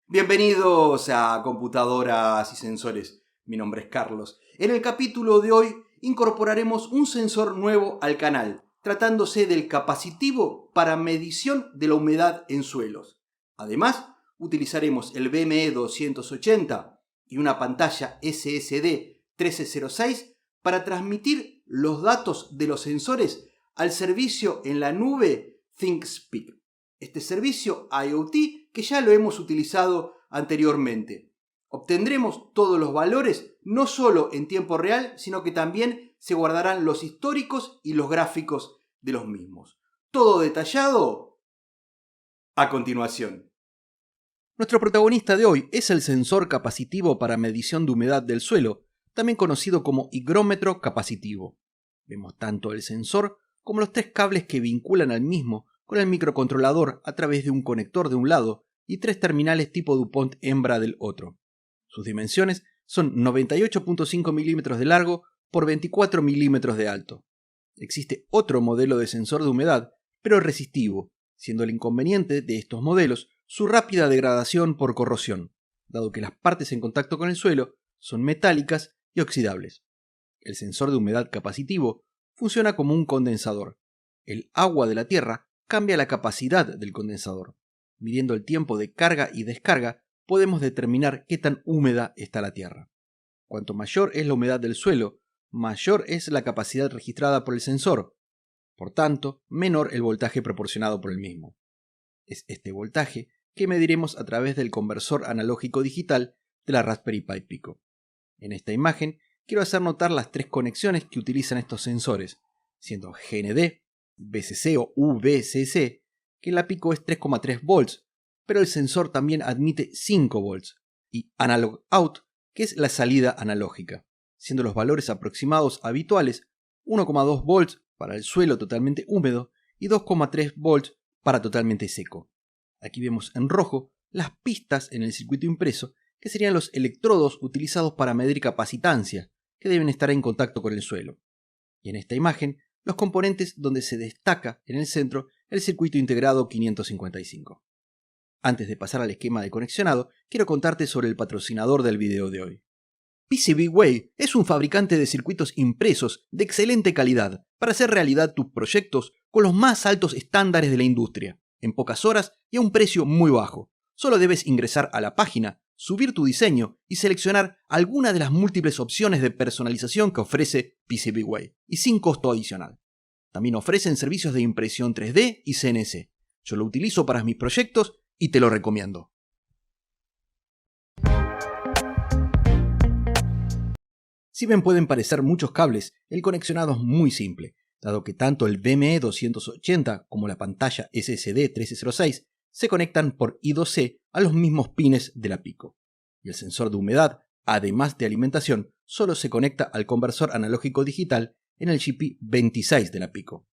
Bienvenidos a Computadoras y Sensores. Mi nombre es Carlos. En el capítulo de hoy incorporaremos un sensor nuevo al canal, tratándose del capacitivo para medición de la humedad en suelos. Además, utilizaremos el BME 280 y una pantalla SSD 1306 para transmitir los datos de los sensores al servicio en la nube ThinkSpeak. Este servicio IoT que ya lo hemos utilizado anteriormente. Obtendremos todos los valores no solo en tiempo real, sino que también se guardarán los históricos y los gráficos de los mismos. Todo detallado a continuación. Nuestro protagonista de hoy es el sensor capacitivo para medición de humedad del suelo, también conocido como higrómetro capacitivo. Vemos tanto el sensor como los tres cables que vinculan al mismo con el microcontrolador a través de un conector de un lado y tres terminales tipo DuPont hembra del otro. Sus dimensiones son 98.5 milímetros de largo por 24 milímetros de alto. Existe otro modelo de sensor de humedad, pero resistivo, siendo el inconveniente de estos modelos su rápida degradación por corrosión, dado que las partes en contacto con el suelo son metálicas y oxidables. El sensor de humedad capacitivo funciona como un condensador. El agua de la tierra cambia la capacidad del condensador. Midiendo el tiempo de carga y descarga, podemos determinar qué tan húmeda está la tierra. Cuanto mayor es la humedad del suelo, mayor es la capacidad registrada por el sensor. Por tanto, menor el voltaje proporcionado por el mismo. Es este voltaje que mediremos a través del conversor analógico digital de la Raspberry Pi Pico. En esta imagen quiero hacer notar las tres conexiones que utilizan estos sensores, siendo GND, VCC o UVCC, que en la Pico es 3,3 volts, pero el sensor también admite 5 volts, y Analog Out, que es la salida analógica, siendo los valores aproximados habituales 1,2 volts para el suelo totalmente húmedo y 2,3 volts para totalmente seco. Aquí vemos en rojo las pistas en el circuito impreso, que serían los electrodos utilizados para medir capacitancia, que deben estar en contacto con el suelo. Y en esta imagen, los componentes donde se destaca en el centro el circuito integrado 555. Antes de pasar al esquema de conexionado, quiero contarte sobre el patrocinador del video de hoy. PCBWay es un fabricante de circuitos impresos de excelente calidad para hacer realidad tus proyectos con los más altos estándares de la industria, en pocas horas y a un precio muy bajo. Solo debes ingresar a la página, subir tu diseño y seleccionar alguna de las múltiples opciones de personalización que ofrece PCBWay, y sin costo adicional. También ofrecen servicios de impresión 3D y CNC. Yo lo utilizo para mis proyectos y te lo recomiendo. Si bien pueden parecer muchos cables, el conexionado es muy simple, dado que tanto el BME 280 como la pantalla SSD 1306 se conectan por I2C a los mismos pines de la Pico. Y el sensor de humedad, además de alimentación, solo se conecta al conversor analógico digital en el GP26 de la Pico.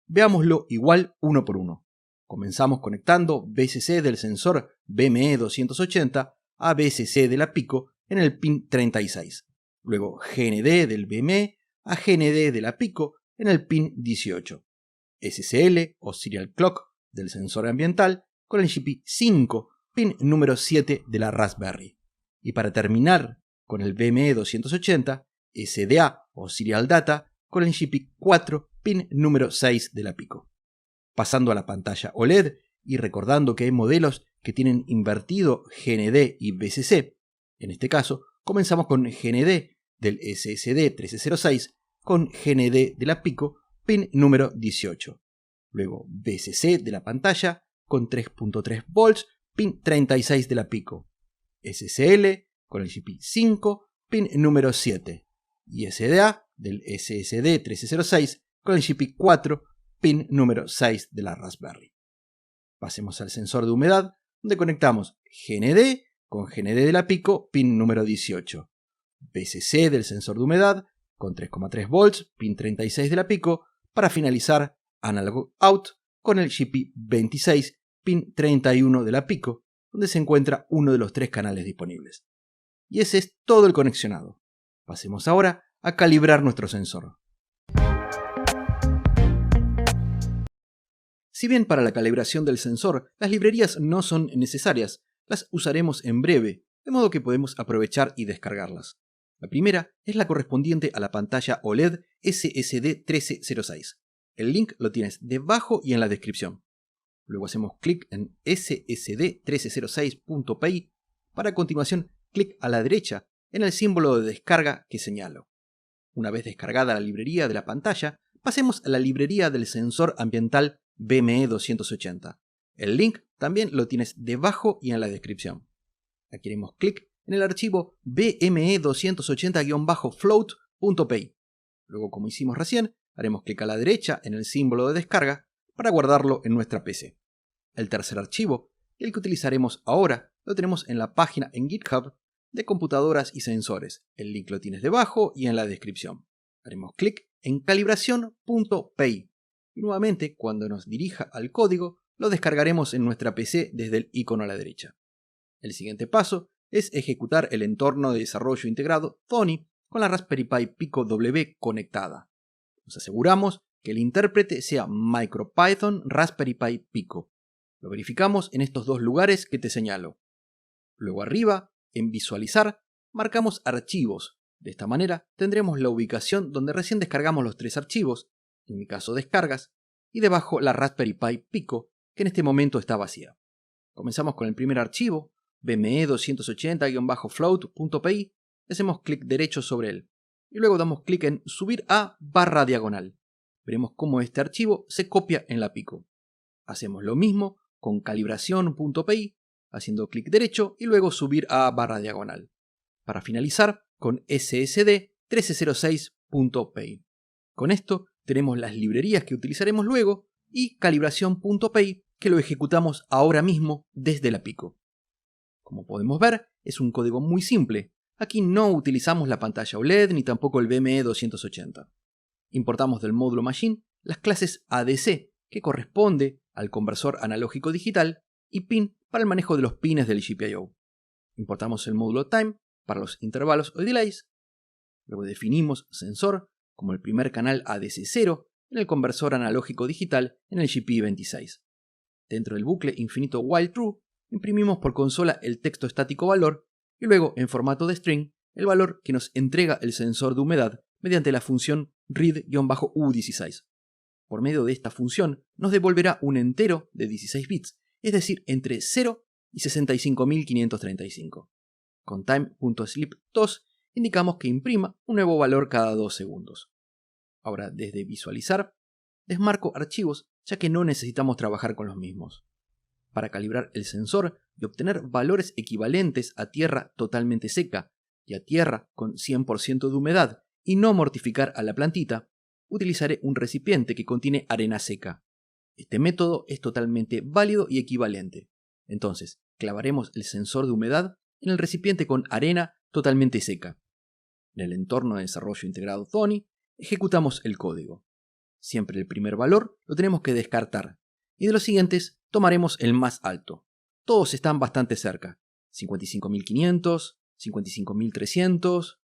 Veámoslo igual uno por uno. Comenzamos conectando VCC del sensor BME 280 a VCC de la Pico en el pin 36. Luego GND del BME a GND de la Pico en el pin 18. SSL o Serial Clock del sensor ambiental con el GP5, pin número 7 de la Raspberry. Y para terminar con el BME 280, SDA o Serial Data con el GP4, pin número 6 de la Pico. Pasando a la pantalla OLED y recordando que hay modelos que tienen invertido GND y VCC. En este caso, comenzamos con GND del SSD 1306 con GND de la Pico, pin número 18. Luego VCC de la pantalla con 3.3 volts, pin 36 de la Pico. SSL con el GP5, pin número 7. Y SDA del SSD 1306 con el GP4, pin número 6 de la Raspberry. Pasemos al sensor de humedad, donde conectamos GND con GND de la Pico, pin número 18. VCC del sensor de humedad con 3,3 volts, pin 36 de la Pico, para finalizar Analog Out con el GP26, pin 31 de la Pico, donde se encuentra uno de los tres canales disponibles. Y ese es todo el conexionado. Pasemos ahora a calibrar nuestro sensor. Si bien para la calibración del sensor las librerías no son necesarias, las usaremos en breve, de modo que podemos aprovechar y descargarlas. La primera es la correspondiente a la pantalla OLED SSD 1306. El link lo tienes debajo y en la descripción. Luego hacemos clic en ssd1306.py para a continuación clic a la derecha en el símbolo de descarga que señalo. Una vez descargada la librería de la pantalla, pasemos a la librería del sensor ambiental BME280. El link también lo tienes debajo y en la descripción. Aquí haremos clic en el archivo BME280-float.py. Luego, como hicimos recién, haremos clic a la derecha en el símbolo de descarga para guardarlo en nuestra PC. El tercer archivo, el que utilizaremos ahora, lo tenemos en la página en GitHub de computadoras y sensores. El link lo tienes debajo y en la descripción. Haremos clic en calibración.py y nuevamente, cuando nos dirija al código, lo descargaremos en nuestra PC desde el icono a la derecha. El siguiente paso es ejecutar el entorno de desarrollo integrado Thonny con la Raspberry Pi Pico W conectada. Nos aseguramos que el intérprete sea MicroPython Raspberry Pi Pico. Lo verificamos en estos dos lugares que te señalo. Luego arriba, en Visualizar, marcamos Archivos. De esta manera tendremos la ubicación donde recién descargamos los tres archivos, en mi caso descargas, y debajo la Raspberry Pi Pico, que en este momento está vacía. Comenzamos con el primer archivo, BME280-float.py, y hacemos clic derecho sobre él. Y luego damos clic en Subir a /diagonal. Veremos cómo este archivo se copia en la Pico. Hacemos lo mismo con calibración.py, haciendo clic derecho y luego subir a /diagonal. Para finalizar con ssd1306.py. Con esto tenemos las librerías que utilizaremos luego y calibración.py que lo ejecutamos ahora mismo desde la Pico. Como podemos ver, es un código muy simple. Aquí no utilizamos la pantalla OLED ni tampoco el BME280. Importamos del módulo Machine las clases ADC, que corresponde al conversor analógico digital, y PIN para el manejo de los pines del GPIO. Importamos el módulo Time para los intervalos o delays. Luego definimos sensor como el primer canal ADC0 en el conversor analógico digital en el GPI26. Dentro del bucle infinito while true, imprimimos por consola el texto estático valor y luego en formato de string el valor que nos entrega el sensor de humedad mediante la función read-u16. Por medio de esta función nos devolverá un entero de 16 bits, es decir, entre 0 y 65.535. Con time.sleep2 indicamos que imprima un nuevo valor cada 2 segundos. Ahora, desde Visualizar, desmarco archivos ya que no necesitamos trabajar con los mismos. Para calibrar el sensor y obtener valores equivalentes a tierra totalmente seca y a tierra con 100% de humedad y no mortificar a la plantita, utilizaré un recipiente que contiene arena seca. Este método es totalmente válido y equivalente. Entonces, clavaremos el sensor de humedad en el recipiente con arena totalmente seca. En el entorno de desarrollo integrado Thonny, ejecutamos el código. Siempre el primer valor lo tenemos que descartar, y de los siguientes tomaremos el más alto. Todos están bastante cerca, 55.500, 55.300,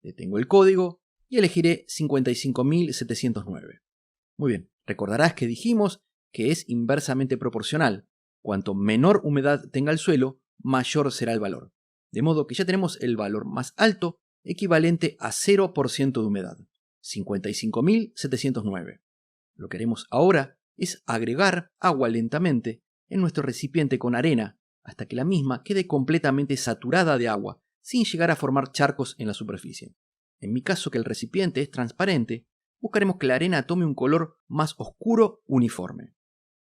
detengo el código y elegiré 55.709. Muy bien, recordarás que dijimos que es inversamente proporcional. Cuanto menor humedad tenga el suelo, mayor será el valor. De modo que ya tenemos el valor más alto, equivalente a 0% de humedad, 55.709. Lo que haremos ahora es agregar agua lentamente en nuestro recipiente con arena hasta que la misma quede completamente saturada de agua, sin llegar a formar charcos en la superficie. En mi caso, que el recipiente es transparente, buscaremos que la arena tome un color más oscuro uniforme.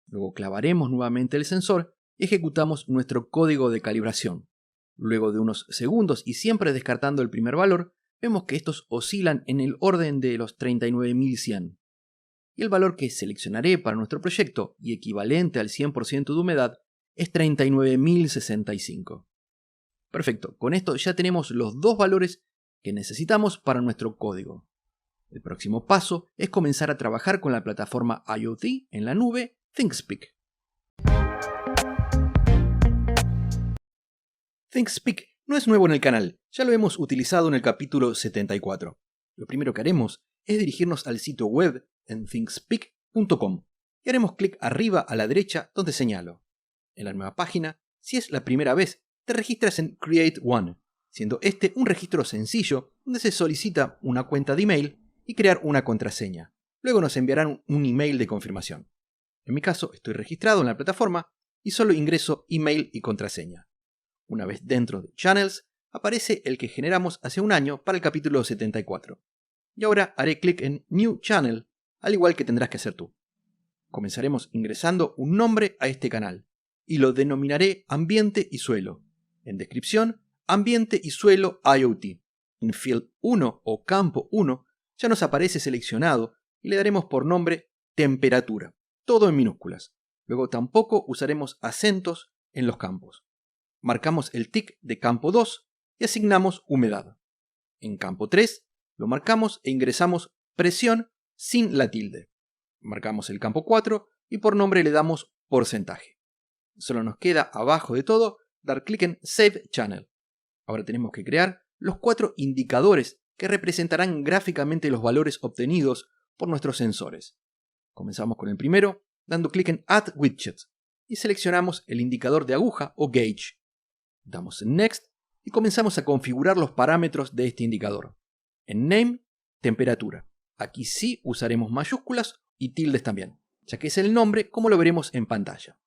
Luego clavaremos nuevamente el sensor y ejecutamos nuestro código de calibración. Luego de unos segundos y siempre descartando el primer valor, vemos que estos oscilan en el orden de los 39.100. Y el valor que seleccionaré para nuestro proyecto y equivalente al 100% de humedad es 39.065. Perfecto, con esto ya tenemos los dos valores que necesitamos para nuestro código. El próximo paso es comenzar a trabajar con la plataforma IoT en la nube ThingSpeak. ThingSpeak no es nuevo en el canal, ya lo hemos utilizado en el capítulo 74. Lo primero que haremos es dirigirnos al sitio web en thingspeak.com y haremos clic arriba a la derecha donde señalo. En la nueva página Si es la primera vez, te registras en Create One, siendo este un registro sencillo donde se solicita una cuenta de email y crear una contraseña. Luego nos enviarán un email de confirmación. En mi caso, estoy registrado en la plataforma y solo ingreso email y contraseña. Una vez dentro de Channels, aparece el que generamos hace un año para el capítulo 74. Y ahora haré clic en New Channel, al igual que tendrás que hacer tú. Comenzaremos ingresando un nombre a este canal, y lo denominaré Ambiente y Suelo. En descripción, Ambiente y Suelo IoT. En Field 1 o Campo 1 ya nos aparece seleccionado y le daremos por nombre Temperatura, todo en minúsculas. Luego tampoco usaremos acentos en los campos. Marcamos el tick de campo 2 y asignamos humedad. En campo 3 lo marcamos e ingresamos presión sin la tilde. Marcamos el campo 4 y por nombre le damos porcentaje. Solo nos queda abajo de todo dar clic en Save Channel. Ahora tenemos que crear los 4 indicadores que representarán gráficamente los valores obtenidos por nuestros sensores. Comenzamos con el primero, dando clic en Add Widget y seleccionamos el indicador de aguja o gauge. Damos en Next y comenzamos a configurar los parámetros de este indicador. En Name, temperatura. Aquí sí usaremos mayúsculas y tildes también, ya que es el nombre como lo veremos en pantalla.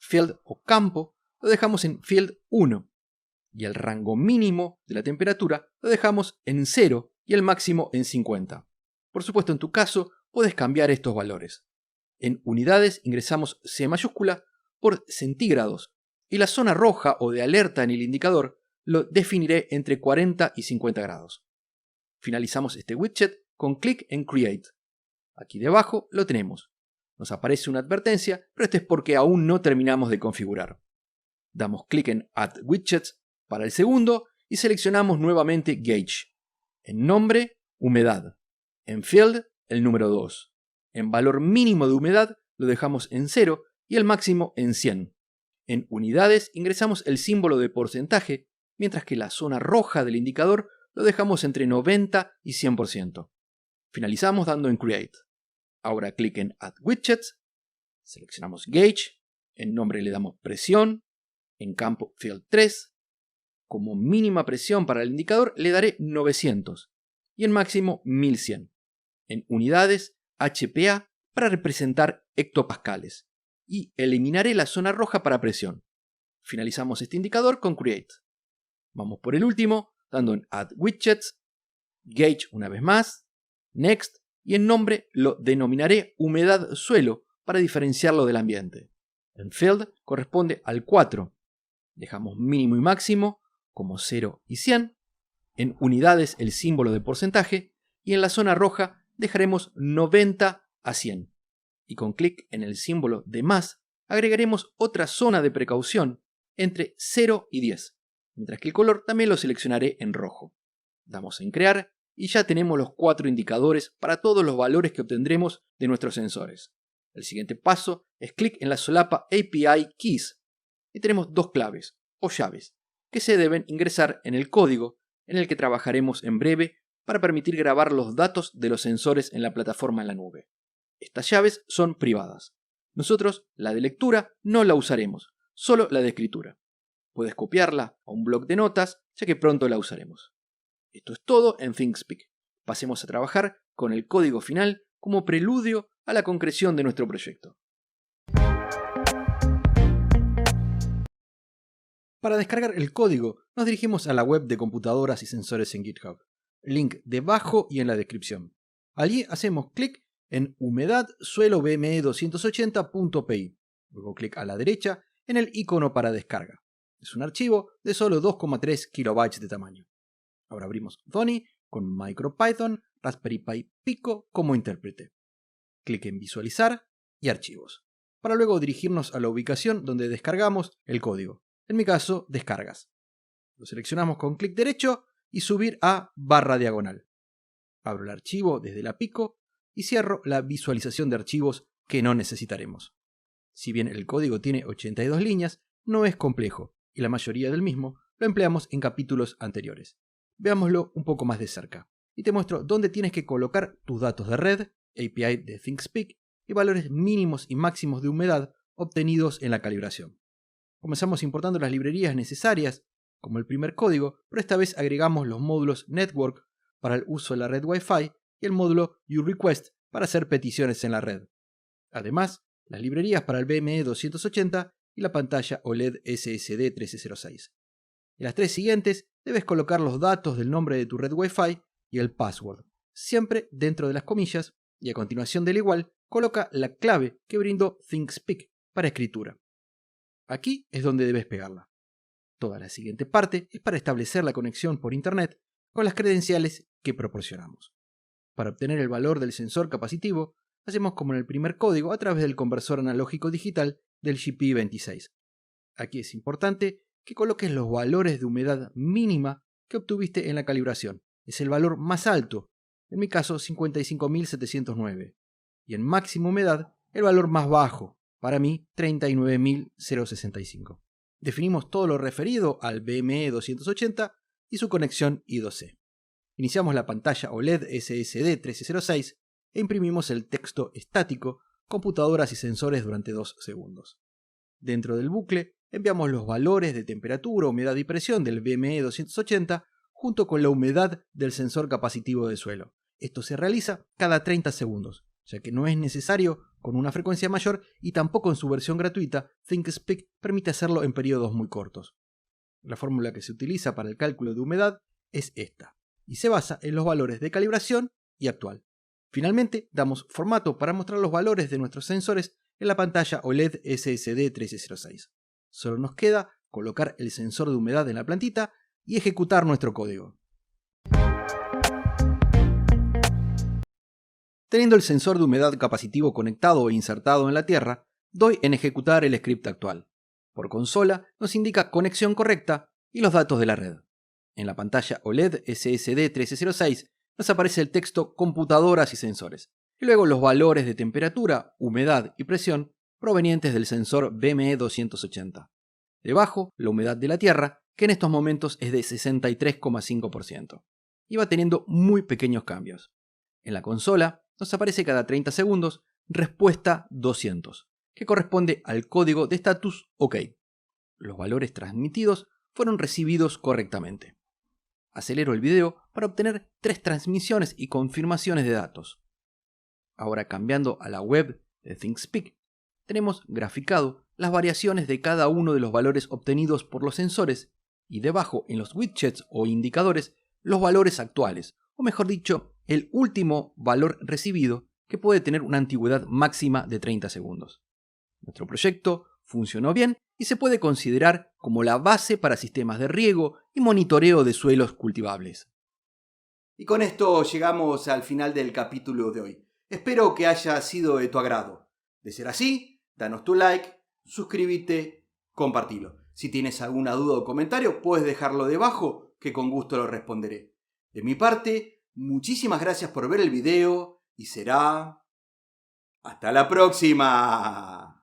Field o campo lo dejamos en Field 1 y el rango mínimo de la temperatura lo dejamos en 0 y el máximo en 50. Por supuesto, en tu caso puedes cambiar estos valores. En unidades ingresamos C mayúscula por centígrados y la zona roja o de alerta en el indicador lo definiré entre 40 y 50 grados. Finalizamos este widget con clic en Create. Aquí debajo lo tenemos. Nos aparece una advertencia, pero esto es porque aún no terminamos de configurar. Damos clic en Add Widgets para el segundo y seleccionamos nuevamente Gauge. En nombre, humedad. En Field, el número 2. En valor mínimo de humedad lo dejamos en 0 y el máximo en 100. En unidades ingresamos el símbolo de porcentaje, mientras que la zona roja del indicador lo dejamos entre 90 y 100%. Finalizamos dando en Create. Ahora clic en Add Widgets, seleccionamos Gauge, en nombre le damos presión, en campo Field 3, como mínima presión para el indicador le daré 900 y en máximo 1100. En unidades, HPA para representar hectopascales y eliminaré la zona roja para presión. Finalizamos este indicador con Create. Vamos por el último, dando en Add Widgets, Gauge una vez más, Next, y en nombre lo denominaré humedad suelo para diferenciarlo del ambiente. En Field corresponde al 4. Dejamos mínimo y máximo como 0 y 100. En unidades el símbolo de porcentaje y en la zona roja dejaremos 90 a 100. Y con clic en el símbolo de más agregaremos otra zona de precaución entre 0 y 10, mientras que el color también lo seleccionaré en rojo. Damos en crear y ya tenemos los 4 indicadores para todos los valores que obtendremos de nuestros sensores. El siguiente paso es clic en la solapa API Keys y tenemos 2 claves o llaves que se deben ingresar en el código en el que trabajaremos en breve para permitir grabar los datos de los sensores en la plataforma en la nube. Estas llaves son privadas. Nosotros la de lectura no la usaremos, solo la de escritura. Puedes copiarla a un bloc de notas ya que pronto la usaremos. Esto es todo en ThingSpeak. Pasemos a trabajar con el código final como preludio a la concreción de nuestro proyecto. Para descargar el código, nos dirigimos a la web de computadoras y sensores en GitHub. Link debajo y en la descripción. Allí hacemos clic en humedad suelo BME 280.py. Luego clic a la derecha en el icono para descarga. Es un archivo de solo 2,3 KB de tamaño. Ahora abrimos Thonny con MicroPython, Raspberry Pi Pico como intérprete. Clic en Visualizar y Archivos, para luego dirigirnos a la ubicación donde descargamos el código. En mi caso, Descargas. Lo seleccionamos con clic derecho y subir a /diagonal. Abro el archivo desde la Pico y cierro la visualización de archivos que no necesitaremos. Si bien el código tiene 82 líneas, no es complejo y la mayoría del mismo lo empleamos en capítulos anteriores. Veámoslo un poco más de cerca y te muestro dónde tienes que colocar tus datos de red, API de ThingSpeak y valores mínimos y máximos de humedad obtenidos en la calibración. Comenzamos importando las librerías necesarias, como el primer código, pero esta vez agregamos los módulos Network para el uso de la red Wi-Fi y el módulo uRequest para hacer peticiones en la red. Además, las librerías para el BME 280 y la pantalla OLED SSD 1306. En las tres siguientes debes colocar los datos del nombre de tu red Wi-Fi y el password, siempre dentro de las comillas, y a continuación del igual coloca la clave que brindó ThinkSpeak para escritura. Aquí es donde debes pegarla. Toda la siguiente parte es para establecer la conexión por internet con las credenciales que proporcionamos. Para obtener el valor del sensor capacitivo, hacemos como en el primer código a través del conversor analógico digital del GP26. Aquí es importante que coloques los valores de humedad mínima que obtuviste en la calibración. Es el valor más alto, en mi caso 55.709, y en máxima humedad el valor más bajo, para mí 39.065. Definimos todo lo referido al BME 280 y su conexión I2C. Iniciamos la pantalla OLED SSD 1306 e imprimimos el texto estático, computadoras y sensores durante 2 segundos. Dentro del bucle enviamos los valores de temperatura, humedad y presión del BME 280 junto con la humedad del sensor capacitivo de suelo. Esto se realiza cada 30 segundos, ya que no es necesario con una frecuencia mayor y tampoco en su versión gratuita, ThinkSpeak permite hacerlo en periodos muy cortos. La fórmula que se utiliza para el cálculo de humedad es esta, y se basa en los valores de calibración y actual. Finalmente, damos formato para mostrar los valores de nuestros sensores en la pantalla OLED SSD 1306. Solo nos queda colocar el sensor de humedad en la plantita y ejecutar nuestro código. Teniendo el sensor de humedad capacitivo conectado e insertado en la tierra, doy en ejecutar el script actual. Por consola nos indica conexión correcta y los datos de la red. En la pantalla OLED SSD 1306 nos aparece el texto computadoras y sensores, y luego los valores de temperatura, humedad y presión provenientes del sensor BME 280. Debajo, la humedad de la tierra, que en estos momentos es de 63,5%, y va teniendo muy pequeños cambios. En la consola nos aparece cada 30 segundos respuesta 200, que corresponde al código de status OK. Los valores transmitidos fueron recibidos correctamente. Acelero el video para obtener 3 transmisiones y confirmaciones de datos. Ahora cambiando a la web de ThinkSpeak, tenemos graficado las variaciones de cada uno de los valores obtenidos por los sensores y debajo en los widgets o indicadores los valores actuales, o mejor dicho, el último valor recibido que puede tener una antigüedad máxima de 30 segundos. Nuestro proyecto funcionó bien y se puede considerar como la base para sistemas de riego y monitoreo de suelos cultivables. Y con esto llegamos al final del capítulo de hoy. Espero que haya sido de tu agrado. De ser así, danos tu like, suscríbete, compartilo. Si tienes alguna duda o comentario, puedes dejarlo debajo, que con gusto lo responderé. De mi parte, muchísimas gracias por ver el video y será... ¡hasta la próxima!